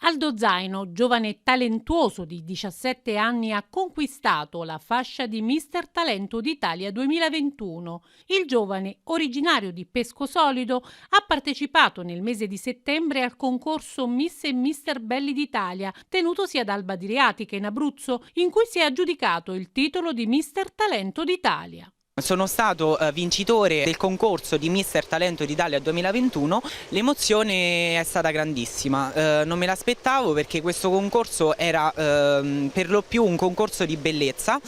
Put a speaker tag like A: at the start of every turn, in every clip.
A: Aldo Zaino, giovane talentuoso di 17 anni, ha conquistato la fascia di Mister Talento d'Italia 2021. Il giovane, originario di Pescosolido, ha partecipato nel mese di settembre al concorso Miss e Mister Belli d'Italia, tenutosi ad Alba Adriatica in Abruzzo, in cui si è aggiudicato il titolo di Mister Talento d'Italia.
B: Sono stato vincitore del concorso di Mister Talento d'Italia 2021, l'emozione è stata grandissima, non me l'aspettavo perché questo concorso era per lo più un concorso di bellezza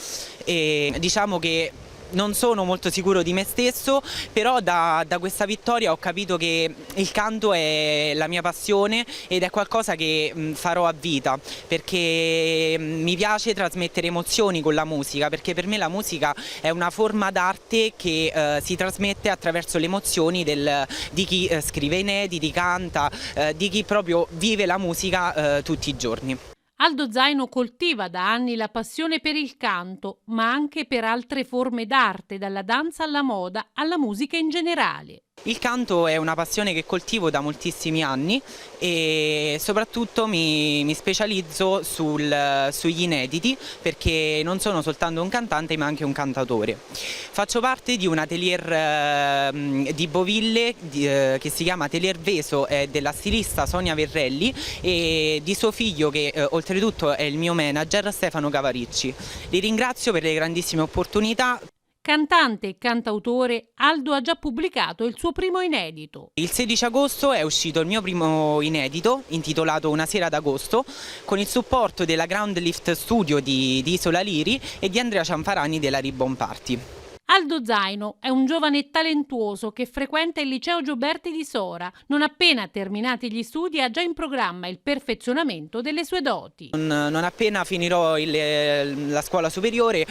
B: e diciamo che non sono molto sicuro di me stesso, però da questa vittoria ho capito che il canto è la mia passione ed è qualcosa che farò a vita, perché mi piace trasmettere emozioni con la musica, perché per me la musica è una forma d'arte che si trasmette attraverso le emozioni di chi scrive inediti, canta, di chi proprio vive la musica tutti i giorni.
A: Aldo Zaino coltiva da anni la passione per il canto, ma anche per altre forme d'arte, dalla danza alla moda, alla musica in generale.
B: Il canto è una passione che coltivo da moltissimi anni e soprattutto mi specializzo sugli inediti, perché non sono soltanto un cantante ma anche un cantautore. Faccio parte di un atelier di Boville che si chiama Atelier Veso, della stilista Sonia Verrelli e di suo figlio che oltretutto è il mio manager, Stefano Cavaricci. Li ringrazio per le grandissime opportunità.
A: Cantante e cantautore, Aldo ha già pubblicato il suo primo inedito.
B: Il 16 agosto è uscito il mio primo inedito, intitolato Una sera d'agosto, con il supporto della Ground Lift Studio di Isola Liri e di Andrea Cianfarani della Ribbon Party.
A: Aldo Zaino è un giovane talentuoso che frequenta il liceo Gioberti di Sora. Non appena terminati gli studi ha già in programma il perfezionamento delle sue doti.
B: Non appena finirò la scuola superiore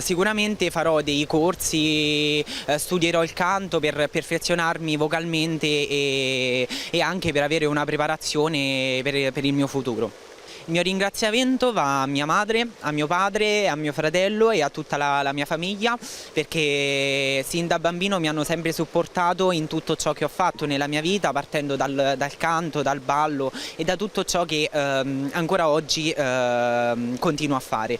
B: sicuramente farò dei corsi, studierò il canto per perfezionarmi vocalmente e anche per avere una preparazione per il mio futuro. Il mio ringraziamento va a mia madre, a mio padre, a mio fratello e a tutta la mia famiglia, perché sin da bambino mi hanno sempre supportato in tutto ciò che ho fatto nella mia vita, partendo dal canto, dal ballo e da tutto ciò che ancora oggi continuo a fare.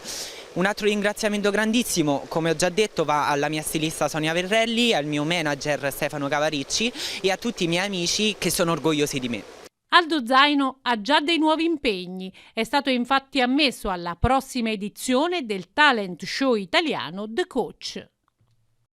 B: Un altro ringraziamento grandissimo, come ho già detto, va alla mia stilista Sonia Verrelli, al mio manager Stefano Cavaricci e a tutti i miei amici che sono orgogliosi di me.
A: Aldo Zaino ha già dei nuovi impegni. È stato infatti ammesso alla prossima edizione del talent show italiano The Coach.